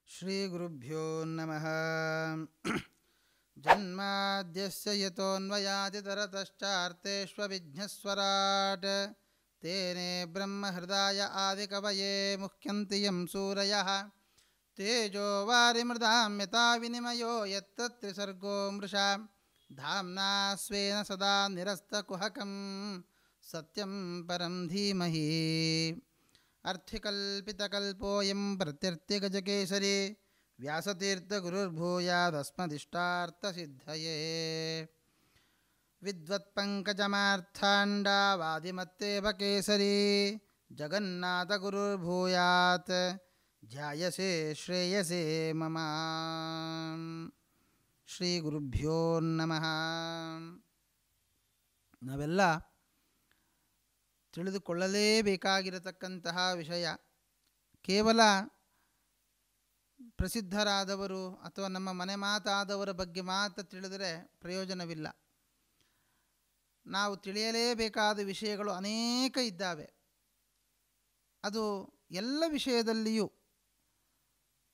ಶ್ರೀಗುರುಭ್ಯೋ ನಮಃ. ಜನ್ಮಾದ್ಯಸ್ಯ ಯತೋನ್ಮಯಾದಿತರತಶ್ಚಾರ್ಥೇಷ್ವವಿಘ್ನಸ್ವರಾಟ್ ತೇನೇ ಬ್ರಹ್ಮಹೃದಾಯ ಆದಿಕವಯೇ ಮುಹ್ಯಂತಿ ಯಂ ಸೂರಯಃ ತೇಜೋ ವಾರಿಮೃದಾಂ ಯಥಾ ವಿನಿಮಯೋ ಯತ್ತತ್ರಿಸರ್ಗೋ ಮೃಷಾ ಧಾಮ್ನಾ ಸ್ವೇನ ಸದಾ ನಿರಸ್ತಕುಹಕಂ ಸತ್ಯಂ ಪರಂ ಧೀಮಹಿ. ಅರ್ಥಿಕಲ್ಪಿತಕಲ್ಪೋಯಂ ಪ್ರತ್ಯರ್ಥಿಗಜಕೇಸರಿ ವ್ಯಾಸತೀರ್ಥಗುರುರ್ಭೂಯಾದಸ್ಮದಿಷ್ಟಾರ್ಥಸಿದ್ಧಯೇ. ವಿದ್ವತ್ಪಂಕಜಮಾರ್ಥಾಂಡಾವಾದಿಮತ್ತೇವ ಕೇಸರಿ ಜಗನ್ನಾಥಗುರುರ್ಭೂಯಾತ್ ಧ್ಯಾಯಸೇ ಶ್ರೇಯಸೇ ಮಮ. ಶ್ರೀ ಗುರುಭ್ಯೋ ನಮಃ. ನಾವೆಲ್ಲ ತಿಳಿದುಕೊಳ್ಳಲೇಬೇಕಾಗಿರತಕ್ಕಂತಹ ವಿಷಯ. ಕೇವಲ ಪ್ರಸಿದ್ಧರಾದವರು ಅಥವಾ ನಮ್ಮ ಮನೆ ಮಾತಾದವರ ಬಗ್ಗೆ ಮಾತ್ರ ತಿಳಿದರೆ ಪ್ರಯೋಜನವಿಲ್ಲ. ನಾವು ತಿಳಿಯಲೇಬೇಕಾದ ವಿಷಯಗಳು ಅನೇಕ ಇದ್ದಾವೆ. ಅದು ಎಲ್ಲ ವಿಷಯದಲ್ಲಿಯೂ,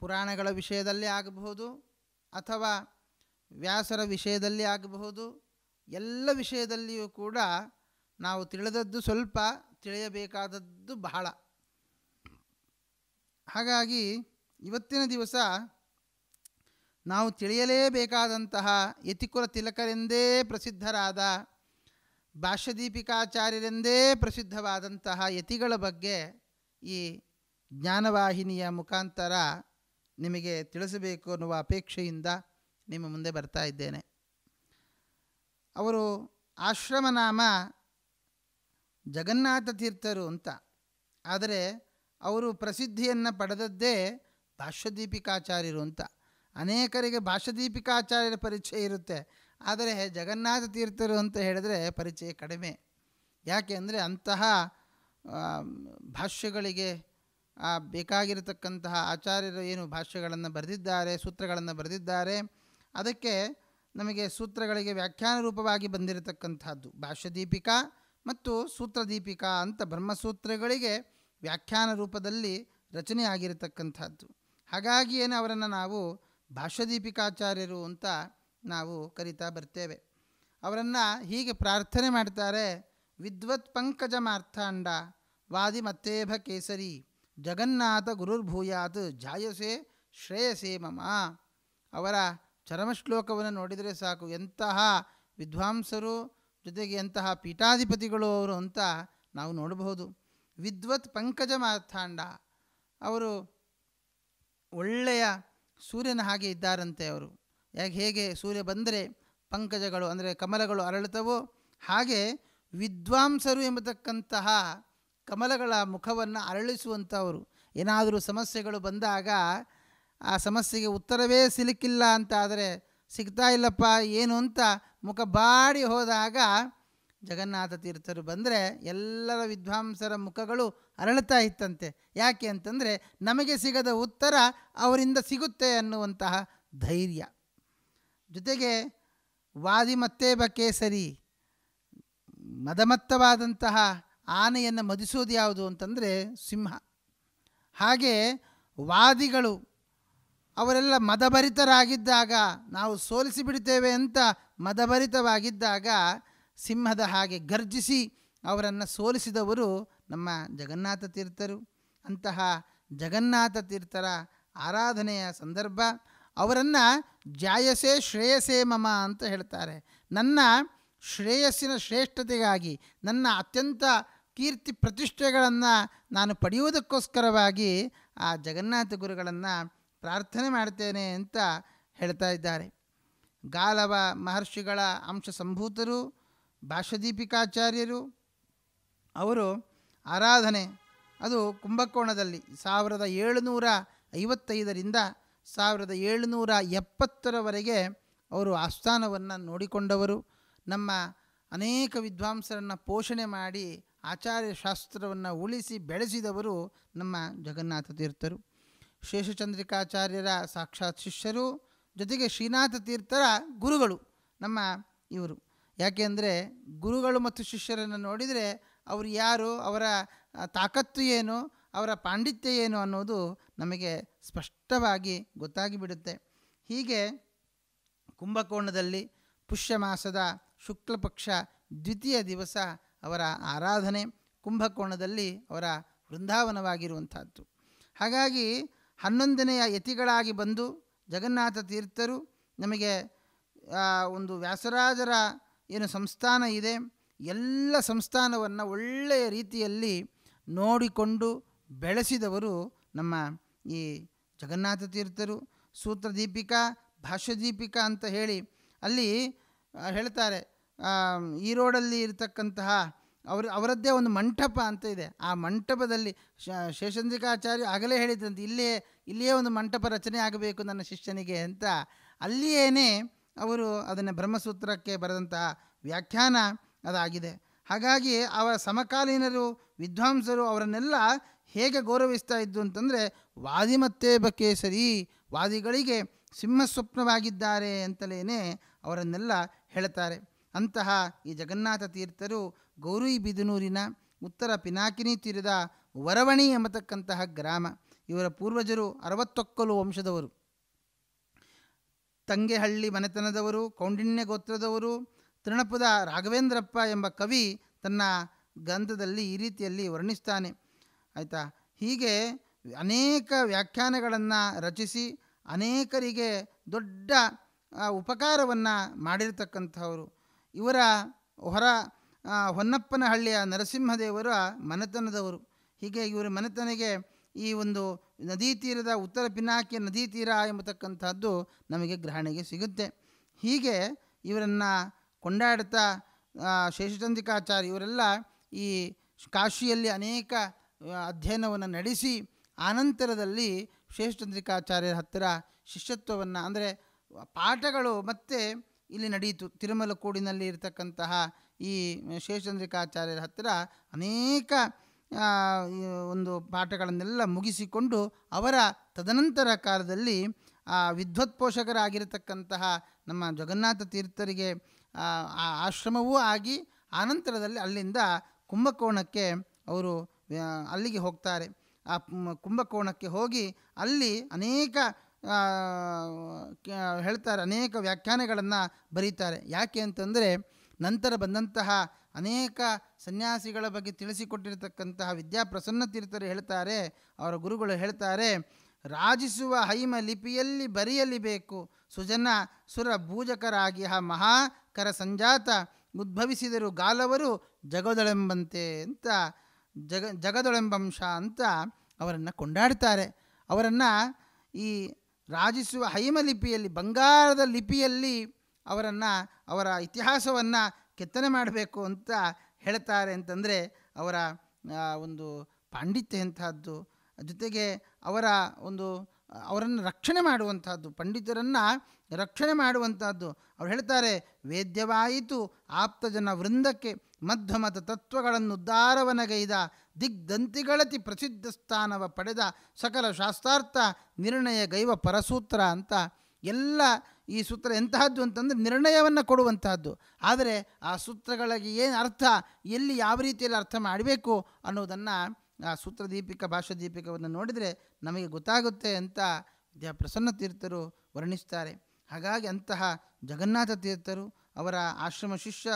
ಪುರಾಣಗಳ ವಿಷಯದಲ್ಲಿ ಆಗಬಹುದು ಅಥವಾ ವ್ಯಾಸರ ವಿಷಯದಲ್ಲಿ ಆಗಬಹುದು, ಎಲ್ಲ ವಿಷಯದಲ್ಲಿಯೂ ಕೂಡ ನಾವು ತಿಳಿದದ್ದು ಸ್ವಲ್ಪ, ತಿಳಿಯಬೇಕಾದದ್ದು ಬಹಳ. ಹಾಗಾಗಿ ಇವತ್ತಿನ ದಿವಸ ನಾವು ತಿಳಿಯಲೇಬೇಕಾದಂತಹ ಯತಿಕುಲ ತಿಲಕರೆಂದೇ ಪ್ರಸಿದ್ಧರಾದ, ಭಾಷ್ಯದೀಪಿಕಾಚಾರ್ಯರೆಂದೇ ಪ್ರಸಿದ್ಧವಾದಂತಹ ಯತಿಗಳ ಬಗ್ಗೆ ಈ ಜ್ಞಾನವಾಹಿನಿಯ ಮುಖಾಂತರ ನಿಮಗೆ ತಿಳಿಸಬೇಕು ಅನ್ನುವ ಅಪೇಕ್ಷೆಯಿಂದ ನಿಮ್ಮ ಮುಂದೆ ಬರ್ತಾ ಇದ್ದೇನೆ. ಅವರು ಆಶ್ರಮ ನಾಮ ಜಗನ್ನಾಥ ತೀರ್ಥರು ಅಂತ. ಆದರೆ ಅವರು ಪ್ರಸಿದ್ಧಿಯನ್ನು ಪಡೆದದ್ದೇ ಭಾಷ್ಯದೀಪಿಕಾಚಾರ್ಯರು ಅಂತ. ಅನೇಕರಿಗೆ ಭಾಷ್ಯದೀಪಿಕಾಚಾರ್ಯರ ಪರಿಚಯ ಇರುತ್ತೆ, ಆದರೆ ಜಗನ್ನಾಥ ತೀರ್ಥರು ಅಂತ ಹೇಳಿದರೆ ಪರಿಚಯ ಕಡಿಮೆ. ಯಾಕೆ ಅಂದರೆ ಅಂತಹ ಭಾಷ್ಯಗಳಿಗೆ ಬೇಕಾಗಿರತಕ್ಕಂತಹ ಆಚಾರ್ಯರು ಏನು ಭಾಷ್ಯಗಳನ್ನು ಬರೆದಿದ್ದಾರೆ, ಸೂತ್ರಗಳನ್ನು ಬರೆದಿದ್ದಾರೆ, ಅದಕ್ಕೆ ನಮಗೆ ಸೂತ್ರಗಳಿಗೆ ವ್ಯಾಖ್ಯಾನ ರೂಪವಾಗಿ ಬಂದಿರತಕ್ಕಂಥದ್ದು ಭಾಷ್ಯದೀಪಿಕಾ ಮತ್ತು ಸೂತ್ರದೀಪಿಕಾ ಅಂತ ಬ್ರಹ್ಮಸೂತ್ರಗಳಿಗೆ ವ್ಯಾಖ್ಯಾನ ರೂಪದಲ್ಲಿ ರಚನೆ ಆಗಿರತಕ್ಕಂಥದ್ದು. ಹಾಗಾಗಿಯೇ ಅವರನ್ನು ನಾವು ಭಾಷ್ಯದೀಪಿಕಾಚಾರ್ಯರು ಅಂತ ನಾವು ಕರಿತಾ ಬರ್ತೇವೆ. ಅವರನ್ನು ಹೀಗೆ ಪ್ರಾರ್ಥನೆ ಮಾಡ್ತಾರೆ: ವಿದ್ವತ್ ಪಂಕಜ ಮಾರ್ಥಾಂಡ ವಾದಿ ಮತ್ತೇಭ ಕೇಸರಿ ಜಗನ್ನಾಥ ಗುರುರ್ಭೂಯಾತ್ ಜಾಯಸೆ ಶ್ರೇಯಸೇ ಮಮ. ಅವರ ಚರಮಶ್ಲೋಕವನ್ನು ನೋಡಿದರೆ ಸಾಕು, ಎಂತಹ ವಿದ್ವಾಂಸರು, ಜೊತೆಗೆ ಎಂತಹ ಪೀಠಾಧಿಪತಿಗಳು ಅವರು ಅಂತ ನಾವು ನೋಡಬಹುದು. ವಿದ್ವತ್ ಪಂಕಜ ಮಾರ್ಥಾಂಡ, ಅವರು ಒಳ್ಳೆಯ ಸೂರ್ಯನ ಹಾಗೆ ಇದ್ದಾರಂತೆ. ಅವರು ಹೇಗೆ ಸೂರ್ಯ ಬಂದರೆ ಪಂಕಜಗಳು ಅಂದರೆ ಕಮಲಗಳು ಅರಳುತ್ತವೋ, ಹಾಗೆ ವಿದ್ವಾಂಸರು ಎಂಬತಕ್ಕಂತಹ ಕಮಲಗಳ ಮುಖವನ್ನು ಅರಳಿಸುವಂಥವರು. ಏನಾದರೂ ಸಮಸ್ಯೆಗಳು ಬಂದಾಗ ಆ ಸಮಸ್ಯೆಗೆ ಉತ್ತರವೇ ಸಿಲುಕಿಲ್ಲ ಅಂತ ಆದರೆ, ಸಿಗ್ತಾ ಇಲ್ಲಪ್ಪ ಏನು ಅಂತ ಮುಖ ಬಾಡಿ ಹೋದಾಗ ಜಗನ್ನಾಥ ತೀರ್ಥರು ಬಂದರೆ ಎಲ್ಲರ ವಿದ್ವಾಂಸರ ಮುಖಗಳು ಅರಳುತ್ತಾ ಇತ್ತಂತೆ. ಯಾಕೆ ಅಂತಂದರೆ ನಮಗೆ ಸಿಗದ ಉತ್ತರ ಅವರಿಂದ ಸಿಗುತ್ತೆ ಅನ್ನುವಂತಹ ಧೈರ್ಯ. ಜೊತೆಗೆ ವಾದಿ ಮತ್ತೇಬ ಕೇಸರಿ, ಮದಮತ್ತವಾದಂತಹ ಆನೆಯನ್ನು ಮದಿಸೋದು ಯಾವುದು ಅಂತಂದರೆ ಸಿಂಹ. ಹಾಗೆ ವಾದಿಗಳು ಅವರೆಲ್ಲ ಮದಭರಿತರಾಗಿದ್ದಾಗ, ನಾವು ಸೋಲಿಸಿಬಿಡ್ತೇವೆ ಅಂತ ಮದಭರಿತವಾಗಿದ್ದಾಗ ಸಿಂಹದ ಹಾಗೆ ಗರ್ಜಿಸಿ ಅವರನ್ನು ಸೋಲಿಸಿದವರು ನಮ್ಮ ಜಗನ್ನಾಥ ತೀರ್ಥರು. ಅಂತಹ ಜಗನ್ನಾಥ ತೀರ್ಥರ ಆರಾಧನೆಯ ಸಂದರ್ಭ. ಅವರನ್ನು ಜಾಯಸೆ ಶ್ರೇಯಸೇ ಮಮ ಅಂತ ಹೇಳ್ತಾರೆ. ನನ್ನ ಶ್ರೇಯಸ್ಸಿನ ಶ್ರೇಷ್ಠತೆಗಾಗಿ, ನನ್ನ ಅತ್ಯಂತ ಕೀರ್ತಿ ಪ್ರತಿಷ್ಠೆಗಳನ್ನು ನಾನು ಪಡೆಯುವುದಕ್ಕೋಸ್ಕರವಾಗಿ ಆ ಜಗನ್ನಾಥ ಗುರುಗಳನ್ನು ಪ್ರಾರ್ಥನೆ ಮಾಡ್ತೇನೆ ಅಂತ ಹೇಳ್ತಾ ಇದ್ದಾರೆ. ಗಾಲವ ಮಹರ್ಷಿಗಳ ಅಂಶ ಸಂಭೂತರು ಭಾಷ್ಯದೀಪಿಕಾಚಾರ್ಯರು. ಅವರು ಆರಾಧನೆ ಅದು ಕುಂಭಕೋಣದಲ್ಲಿ 1755ರಿಂದ 1770ರವರೆಗೆ ಅವರು ಆಸ್ಥಾನವನ್ನು ನೋಡಿಕೊಂಡವರು. ನಮ್ಮ ಅನೇಕ ವಿದ್ವಾಂಸರನ್ನು ಪೋಷಣೆ ಮಾಡಿ ಆಚಾರ್ಯ ಶಾಸ್ತ್ರವನ್ನು ಉಳಿಸಿ ಬೆಳೆಸಿದವರು ನಮ್ಮ ಜಗನ್ನಾಥ ತೀರ್ಥರು. ಶೇಷಚಂದ್ರಿಕಾಚಾರ್ಯರ ಸಾಕ್ಷಾತ್ ಶಿಷ್ಯರು, ಜೊತೆಗೆ ಶ್ರೀನಾಥ ತೀರ್ಥರ ಗುರುಗಳು ನಮ್ಮ ಇವರು. ಯಾಕೆಂದರೆ ಗುರುಗಳು ಮತ್ತು ಶಿಷ್ಯರನ್ನು ನೋಡಿದರೆ ಅವರು ಯಾರು, ಅವರ ತಾಕತ್ತು ಏನು, ಅವರ ಪಾಂಡಿತ್ಯ ಏನು ಅನ್ನೋದು ನಮಗೆ ಸ್ಪಷ್ಟವಾಗಿ ಗೊತ್ತಾಗಿಬಿಡುತ್ತೆ. ಹೀಗೆ ಕುಂಭಕೋಣದಲ್ಲಿ ಪುಷ್ಯ ಮಾಸದ ಶುಕ್ಲ ಪಕ್ಷ ದ್ವಿತೀಯ ದಿವಸ ಅವರ ಆರಾಧನೆ, ಕುಂಭಕೋಣದಲ್ಲಿ ಅವರ ವೃಂದಾವನವಾಗಿರುವಂಥದ್ದು. ಹಾಗಾಗಿ 11ನೆಯ ಯತಿಗಳಾಗಿ ಬಂದು ಜಗನ್ನಾಥ ತೀರ್ಥರು ನಮಗೆ ಒಂದು ವ್ಯಾಸರಾಜರ ಏನು ಸಂಸ್ಥಾನ ಇದೆ, ಎಲ್ಲ ಸಂಸ್ಥಾನವನ್ನು ಒಳ್ಳೆಯ ರೀತಿಯಲ್ಲಿ ನೋಡಿಕೊಂಡು ಬೆಳೆಸಿದವರು ನಮ್ಮ ಈ ಜಗನ್ನಾಥ ತೀರ್ಥರು. ಸೂತ್ರದೀಪಿಕಾ, ಭಾಷ್ಯದೀಪಿಕಾ ಅಂತ ಹೇಳಿ ಅಲ್ಲಿ ಹೇಳ್ತಾರೆ. ಈರೋಡಲ್ಲಿ ಇರತಕ್ಕಂತಹ ಅವರದ್ದೇ ಒಂದು ಮಂಟಪ ಅಂತ ಇದೆ. ಆ ಮಂಟಪದಲ್ಲಿ ಶೇಷಚಂದ್ರಿಕಾಚಾರ್ಯ ಆಗಲೇ ಹೇಳಿದ್ರಂತೆ, ಇಲ್ಲಿಯೇ ಒಂದು ಮಂಟಪ ರಚನೆ ಆಗಬೇಕು ನನ್ನ ಶಿಷ್ಯನಿಗೆ ಅಂತ. ಅಲ್ಲಿಯೇ ಅವರು ಅದನ್ನು ಬ್ರಹ್ಮಸೂತ್ರಕ್ಕೆ ಬರೆದಂತಹ ವ್ಯಾಖ್ಯಾನ ಅದಾಗಿದೆ. ಹಾಗಾಗಿ ಅವರ ಸಮಕಾಲೀನರು ವಿದ್ವಾಂಸರು ಅವರನ್ನೆಲ್ಲ ಹೇಗೆ ಗೌರವಿಸ್ತಾ ಇದ್ದು ಅಂತಂದರೆ, ವಾದಿಮತ್ತೇ ಬಕೇಸರಿ, ವಾದಿಗಳಿಗೆ ಸಿಂಹಸ್ವಪ್ನವಾಗಿದ್ದಾರೆ ಅಂತಲೇ ಅವರನ್ನೆಲ್ಲ ಹೇಳ್ತಾರೆ. ಅಂತಹ ಈ ಜಗನ್ನಾಥ ತೀರ್ಥರು ಗೌರಿಬಿದನೂರಿನ ಉತ್ತರ ಪಿನಾಕಿನಿ ತೀರದ ವರವಣಿ ಎಂಬತಕ್ಕಂತಹ ಗ್ರಾಮ. ಇವರ ಪೂರ್ವಜರು 60 ವಂಶದವರು, ತಂಗೆಹಳ್ಳಿ ಮನೆತನದವರು, ಕೌಂಡಿನ್ಯ ಗೋತ್ರದವರು. ತೃಣಪುದ ರಾಘವೇಂದ್ರಪ್ಪ ಎಂಬ ಕವಿ ತನ್ನ ಗ್ರಂಥದಲ್ಲಿ ಈ ರೀತಿಯಲ್ಲಿ ವರ್ಣಿಸ್ತಾನೆ. ಆಯಿತಾ. ಹೀಗೆ ಅನೇಕ ವ್ಯಾಖ್ಯಾನಗಳನ್ನು ರಚಿಸಿ ಅನೇಕರಿಗೆ ದೊಡ್ಡ ಉಪಕಾರವನ್ನು ಮಾಡಿರ್ತಕ್ಕಂಥವರು. ಇವರ ಹೊನ್ನಪ್ಪನಹಳ್ಳಿಯ ನರಸಿಂಹದೇವರ ಮನೆತನದವರು. ಹೀಗೆ ಇವರ ಮನೆತನಿಗೆ ಈ ಒಂದು ನದಿ ತೀರದ ಉತ್ತರ ಪಿನಾಕಿಯ ನದಿ ತೀರ ಎಂಬತಕ್ಕಂಥದ್ದು ನಮಗೆ ಗ್ರಹಣೆಗೆ ಸಿಗುತ್ತೆ. ಹೀಗೆ ಇವರನ್ನು ಕೊಂಡಾಡ್ತಾ ಶೇಷಚಂದ್ರಿಕಾಚಾರ್ಯ ಇವರೆಲ್ಲ ಈ ಕಾಶಿಯಲ್ಲಿ ಅನೇಕ ಅಧ್ಯಯನವನ್ನು ನಡೆಸಿ ಆನಂತರದಲ್ಲಿ ಶೇಷಚಂದ್ರಿಕಾಚಾರ್ಯರ ಹತ್ತಿರ ಶಿಷ್ಯತ್ವವನ್ನು, ಅಂದರೆ ಪಾಠಗಳು ಮತ್ತೆ ಇಲ್ಲಿ ನಡೆಯಿತು. ತಿರುಮಲ ಕೋಡಿನಲ್ಲಿ ಇರತಕ್ಕಂತಹ ಈ ಶೇಷಚಂದ್ರಿಕಾಚಾರ್ಯರ ಹತ್ತಿರ ಅನೇಕ ಒಂದು ಪಾಠಗಳನ್ನೆಲ್ಲ ಮುಗಿಸಿಕೊಂಡು ಅವರ ತದನಂತರ ಕಾಲದಲ್ಲಿ ವಿದ್ವತ್ಪೋಷಕರಾಗಿರತಕ್ಕಂತಹ ನಮ್ಮ ಜಗನ್ನಾಥ ತೀರ್ಥರಿಗೆ ಆಶ್ರಮವೂ ಆಗಿ ಆನಂತರದಲ್ಲಿ ಅಲ್ಲಿಂದ ಕುಂಭಕೋಣಕ್ಕೆ ಅವರು ಅಲ್ಲಿಗೆ ಹೋಗ್ತಾರೆ. ಆ ಕುಂಭಕೋಣಕ್ಕೆ ಹೋಗಿ ಅಲ್ಲಿ ಅನೇಕ ಹೇಳ್ತಾರೆ, ಅನೇಕ ವ್ಯಾಖ್ಯಾನಗಳನ್ನು ಬರೀತಾರೆ. ಯಾಕೆ ಅಂತಂದರೆ ನಂತರ ಬಂದಂತಹ ಅನೇಕ ಸನ್ಯಾಸಿಗಳ ಬಗ್ಗೆ ತಿಳಿಸಿಕೊಟ್ಟಿರತಕ್ಕಂತಹ ವಿದ್ಯಾಪ್ರಸನ್ನ ತೀರ್ಥರು ಹೇಳ್ತಾರೆ, ಅವರ ಗುರುಗಳು ಹೇಳ್ತಾರೆ, ರಾಜಿಸುವ ಹೈಮ ಲಿಪಿಯಲ್ಲಿ ಬರೆಯಲಿಬೇಕು ಸುಜನ ಸುರ ಭೂಜಕರಾಗಿ ಮಹಾಕರ ಸಂಜಾತ ಉದ್ಭವಿಸಿದರು ಗಾಲವರು ಜಗದೊಳೆಂಬಂತೆ ಅಂತ ಜಗದೊಳೆಂಬಂಶ ಅಂತ ಅವರನ್ನು ಕೊಂಡಾಡ್ತಾರೆ. ಅವರನ್ನು ಈ ರಾಜಿಸುವ ಹೈಮ ಲಿಪಿಯಲ್ಲಿ, ಬಂಗಾರದ ಲಿಪಿಯಲ್ಲಿ ಅವರ ಇತಿಹಾಸವನ್ನು ಕೆತ್ತನೆ ಮಾಡಬೇಕು ಅಂತ ಹೇಳ್ತಾರೆ. ಅಂತಂದರೆ ಅವರ ಒಂದು ಪಾಂಡಿತ್ಯ ಎಂತಹದ್ದು, ಜೊತೆಗೆ ಅವರನ್ನು ರಕ್ಷಣೆ ಮಾಡುವಂತಹದ್ದು, ಪಂಡಿತರನ್ನು ರಕ್ಷಣೆ ಮಾಡುವಂತಹದ್ದು. ಅವ್ರು ಹೇಳ್ತಾರೆ, ವೇದ್ಯವಾಯಿತು ಆಪ್ತಜನ ವೃಂದಕ್ಕೆ ಮಧ್ವಮತ ತತ್ವಗಳನ್ನು ಉದ್ಧಾರವನಗೈದ ದಿಗ್ದಂತಿಗಳತಿ ಪ್ರಸಿದ್ಧ ಸ್ಥಾನವ ಪಡೆದ ಸಕಲ ಶಾಸ್ತ್ರಾರ್ಥ ನಿರ್ಣಯ ಗೈವ ಪರಸೂತ್ರ ಅಂತ. ಎಲ್ಲ ಈ ಸೂತ್ರ ಎಂತಹದ್ದು ಅಂತಂದರೆ ನಿರ್ಣಯವನ್ನು ಕೊಡುವಂತಹದ್ದು. ಆದರೆ ಆ ಸೂತ್ರಗಳಿಗೆ ಏನು ಅರ್ಥ, ಎಲ್ಲಿ ಯಾವ ರೀತಿಯಲ್ಲಿ ಅರ್ಥ ಮಾಡಬೇಕು ಅನ್ನೋದನ್ನು ಆ ಸೂತ್ರದೀಪಿಕ ಭಾಷ್ಯದೀಪಿಕವನ್ನು ನೋಡಿದರೆ ನಮಗೆ ಗೊತ್ತಾಗುತ್ತೆ ಅಂತ ಪ್ರಸನ್ನ ತೀರ್ಥರು ವರ್ಣಿಸ್ತಾರೆ. ಹಾಗಾಗಿ ಅಂತಹ ಜಗನ್ನಾಥ ತೀರ್ಥರು, ಅವರ ಆಶ್ರಮ ಶಿಷ್ಯ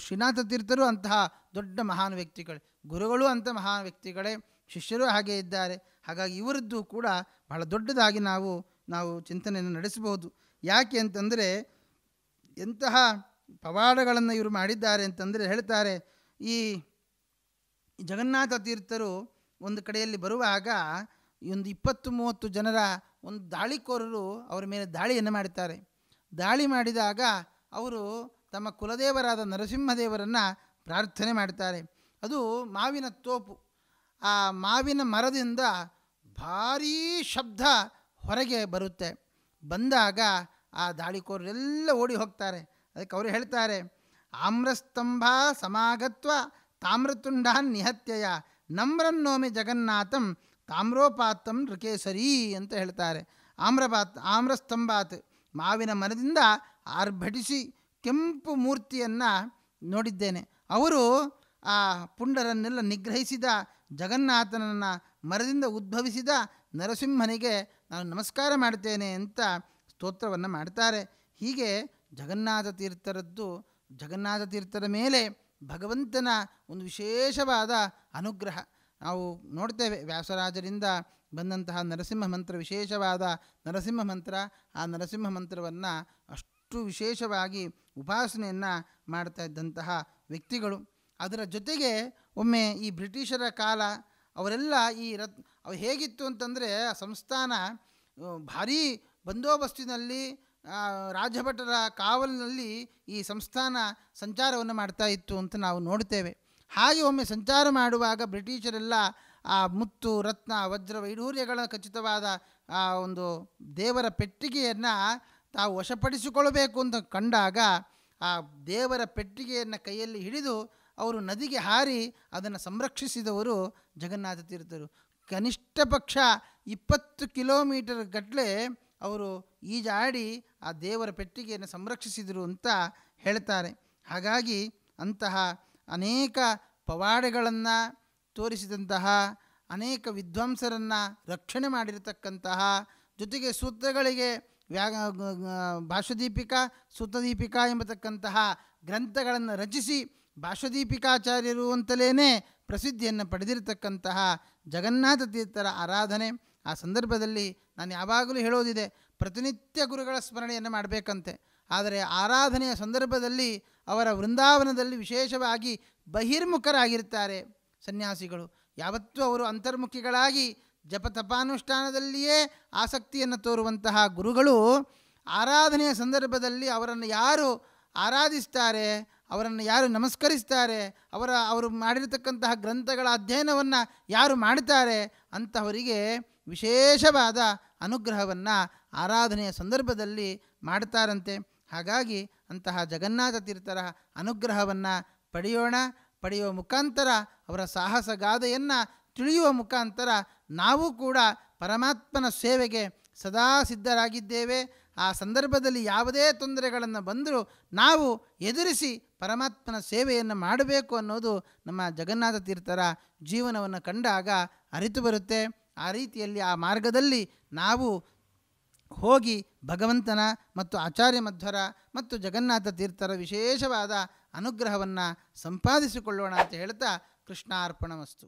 ಶ್ರೀನಾಥ ತೀರ್ಥರು ಅಂತಹ ದೊಡ್ಡ ಮಹಾನ್ ವ್ಯಕ್ತಿಗಳೇ, ಗುರುಗಳು ಅಂಥ ಮಹಾನ್ ವ್ಯಕ್ತಿಗಳೇ, ಶಿಷ್ಯರು ಹಾಗೆ ಇದ್ದಾರೆ. ಹಾಗಾಗಿ ಇವರದ್ದು ಕೂಡ ಬಹಳ ದೊಡ್ಡದಾಗಿ ನಾವು ಚಿಂತನೆಯನ್ನು ನಡೆಸಬಹುದು. ಯಾಕೆ ಅಂತಂದರೆ ಎಂತಹ ಪವಾಡಗಳನ್ನು ಇವರು ಮಾಡಿದ್ದಾರೆ ಅಂತಂದರೆ ಹೇಳ್ತಾರೆ, ಈ ಜಗನ್ನಾಥ ತೀರ್ಥರು ಒಂದು ಕಡೆಯಲ್ಲಿ ಬರುವಾಗ ಒಂದು 20-30 ಜನರ ಒಂದು ದಾಳಿಕೋರರು ಅವರ ಮೇಲೆ ದಾಳಿಯನ್ನು ಮಾಡುತ್ತಾರೆ. ದಾಳಿ ಮಾಡಿದಾಗ ಅವರು ತಮ್ಮ ಕುಲದೇವರಾದ ನರಸಿಂಹದೇವರನ್ನು ಪ್ರಾರ್ಥನೆ ಮಾಡ್ತಾರೆ. ಅದು ಮಾವಿನ ತೋಪು. ಆ ಮಾವಿನ ಮರದಿಂದ ಭಾರೀ ಶಬ್ದ ಹೊರಗೆ ಬರುತ್ತೆ. ಬಂದಾಗ ಆ ದಾಳಿಕೋರರೆಲ್ಲ ಓಡಿ ಹೋಗ್ತಾರೆ. ಅದಕ್ಕೆ ಅವರು ಹೇಳ್ತಾರೆ, ಆಮ್ರಸ್ತಂಭ ಸಮಾಗತ್ವ ತಾಮ್ರತುಂಡಾನ್ ನಿಹತ್ಯಯ ನಮ್ರನ್ನೋಮಿ ಜಗನ್ನಾಥಂ ತಾಮ್ರೋಪಾತಂ ನೃಕೇಸರಿ ಅಂತ ಹೇಳ್ತಾರೆ. ಆಮ್ರಸ್ತಂಭಾತ್, ಮಾವಿನ ಮರದಿಂದ ಆರ್ಭಟಿಸಿ ಕೆಂಪು ಮೂರ್ತಿಯನ್ನು ನೋಡಿದ್ದೇನೆ. ಅವರು ಆ ಪುಂಡರನ್ನೆಲ್ಲ ನಿಗ್ರಹಿಸಿದ ಜಗನ್ನಾಥನನ್ನು ಮರದಿಂದ ಉದ್ಭವಿಸಿದ ನರಸಿಂಹನಿಗೆ ನಾನು ನಮಸ್ಕಾರ ಮಾಡ್ತೇನೆ ಅಂತ ಸ್ತೋತ್ರವನ್ನು ಮಾಡ್ತಾರೆ. ಹೀಗೆ ಜಗನ್ನಾಥ ತೀರ್ಥರ ಮೇಲೆ ಭಗವಂತನ ಒಂದು ವಿಶೇಷವಾದ ಅನುಗ್ರಹ ನಾವು ನೋಡ್ತೇವೆ. ವ್ಯಾಸರಾಜರಿಂದ ಬಂದಂತಹ ನರಸಿಂಹ ಮಂತ್ರ, ವಿಶೇಷವಾದ ನರಸಿಂಹ ಮಂತ್ರ. ಆ ನರಸಿಂಹ ಮಂತ್ರವನ್ನು ಅಷ್ಟು ವಿಶೇಷವಾಗಿ ಉಪಾಸನೆಯನ್ನು ಮಾಡ್ತಾ ಇದ್ದಂತಹ ವ್ಯಕ್ತಿಗಳು. ಅದರ ಜೊತೆಗೆ ಒಮ್ಮೆ ಈ ಬ್ರಿಟಿಷರ ಕಾಲ ಅವರೆಲ್ಲ ಅವು ಹೇಗಿತ್ತು ಅಂತಂದರೆ, ಆ ಸಂಸ್ಥಾನ ಭಾರೀ ಬಂದೋಬಸ್ತಿನಲ್ಲಿ ರಾಜಭಟರ ಕಾವಲಿನಲ್ಲಿ ಈ ಸಂಸ್ಥಾನ ಸಂಚಾರವನ್ನು ಮಾಡ್ತಾ ಇತ್ತು ಅಂತ ನಾವು ನೋಡ್ತೇವೆ. ಹಾಗೆ ಒಮ್ಮೆ ಸಂಚಾರ ಮಾಡುವಾಗ ಬ್ರಿಟಿಷರೆಲ್ಲ ಆ ಮುತ್ತು ರತ್ನ ವಜ್ರ ವೈಢೂರ್ಯಗಳ ಖಚಿತವಾದ ಆ ಒಂದು ದೇವರ ಪೆಟ್ಟಿಗೆಯನ್ನು ತಾವು ವಶಪಡಿಸಿಕೊಳ್ಳಬೇಕು ಅಂತ ಕಂಡಾಗ ಆ ದೇವರ ಪೆಟ್ಟಿಗೆಯನ್ನು ಕೈಯಲ್ಲಿ ಹಿಡಿದು ಅವರು ನದಿಗೆ ಹಾರಿ ಅದನ್ನು ಸಂರಕ್ಷಿಸಿದವರು ಜಗನ್ನಾಥ ತೀರ್ಥರು. ಕನಿಷ್ಠ ಪಕ್ಷ 20 ಕಿಲೋಮೀಟರ್ ಗಟ್ಟಲೆ ಅವರು ಈಜಾಡಿ ಆ ದೇವರ ಪೆಟ್ಟಿಗೆಯನ್ನು ಸಂರಕ್ಷಿಸಿದರು ಅಂತ ಹೇಳ್ತಾರೆ. ಹಾಗಾಗಿ ಅಂತಹ ಅನೇಕ ಪವಾಡಗಳನ್ನು ತೋರಿಸಿದಂತಹ, ಅನೇಕ ವಿದ್ವಾಂಸರನ್ನು ರಕ್ಷಣೆ ಮಾಡಿರತಕ್ಕಂತಹ, ಜೊತೆಗೆ ಸೂತ್ರಗಳಿಗೆ ಭಾಷ್ಯದೀಪಿಕಾ ಸೂತ್ರದೀಪಿಕಾ ಎಂಬತಕ್ಕಂತಹ ಗ್ರಂಥಗಳನ್ನು ರಚಿಸಿ ಭಾಷ್ಯದೀಪಿಕಾಚಾರ್ಯರು ಅಂತಲೇ ಪ್ರಸಿದ್ಧಿಯನ್ನು ಪಡೆದಿರತಕ್ಕಂತಹ ಜಗನ್ನಾಥ ತೀರ್ಥರ ಆರಾಧನೆ. ಆ ಸಂದರ್ಭದಲ್ಲಿ ನಾನು ಯಾವಾಗಲೂ ಹೇಳೋದಿದೆ, ಪ್ರತಿನಿತ್ಯ ಗುರುಗಳ ಸ್ಮರಣೆಯನ್ನು ಮಾಡಬೇಕಂತೆ. ಆದರೆ ಆರಾಧನೆಯ ಸಂದರ್ಭದಲ್ಲಿ ಅವರ ವೃಂದಾವನದಲ್ಲಿ ವಿಶೇಷವಾಗಿ ಬಹಿರ್ಮುಖರಾಗಿರ್ತಾರೆ ಸನ್ಯಾಸಿಗಳು. ಯಾವತ್ತೂ ಅವರು ಅಂತರ್ಮುಖಿಗಳಾಗಿ ಜಪತಪಾನುಷ್ಠಾನದಲ್ಲಿಯೇ ಆಸಕ್ತಿಯನ್ನು ತೋರುವಂತಹ ಗುರುಗಳು ಆರಾಧನೆಯ ಸಂದರ್ಭದಲ್ಲಿ ಅವರನ್ನು ಯಾರು ಆರಾಧಿಸ್ತಾರೆ, ಅವರನ್ನು ಯಾರು ನಮಸ್ಕರಿಸ್ತಾರೆ, ಅವರು ಮಾಡಿರತಕ್ಕಂತಹ ಗ್ರಂಥಗಳ ಅಧ್ಯಯನವನ್ನು ಯಾರು ಮಾಡ್ತಾರೆ ಅಂತಹವರಿಗೆ ವಿಶೇಷವಾದ ಅನುಗ್ರಹವನ್ನು ಆರಾಧನೆಯ ಸಂದರ್ಭದಲ್ಲಿ ಮಾಡ್ತಾರಂತೆ. ಹಾಗಾಗಿ ಅಂತಹ ಜಗನ್ನಾಥ ತೀರ್ಥರ ಅನುಗ್ರಹವನ್ನು ಪಡೆಯುವ ಮುಖಾಂತರ, ಅವರ ಸಾಹಸ ಗಾಥೆಯನ್ನು ತಿಳಿಯುವ ಮುಖಾಂತರ ನಾವು ಕೂಡ ಪರಮಾತ್ಮನ ಸೇವೆಗೆ ಸದಾ ಸಿದ್ಧರಾಗಿದ್ದೇವೆ. ಆ ಸಂದರ್ಭದಲ್ಲಿ ಯಾವುದೇ ತೊಂದರೆಗಳನ್ನು ಬಂದರೂ ನಾವು ಎದುರಿಸಿ ಪರಮಾತ್ಮನ ಸೇವೆಯನ್ನು ಮಾಡಬೇಕು ಅನ್ನೋದು ನಮ್ಮ ಜಗನ್ನಾಥ ತೀರ್ಥರ ಜೀವನವನ್ನು ಕಂಡಾಗ ಅರಿತು ಬರುತ್ತೆ. ಆ ರೀತಿಯಲ್ಲಿ ಆ ಮಾರ್ಗದಲ್ಲಿ ನಾವು ಹೋಗಿ ಭಗವಂತನ ಮತ್ತು ಆಚಾರ್ಯ ಮಧ್ವರ ಮತ್ತು ಜಗನ್ನಾಥ ತೀರ್ಥರ ವಿಶೇಷವಾದ ಅನುಗ್ರಹವನ್ನು ಸಂಪಾದಿಸಿಕೊಳ್ಳೋಣ ಅಂತ ಹೇಳ್ತಾ ಕೃಷ್ಣಾರ್ಪಣಮಸ್ತು.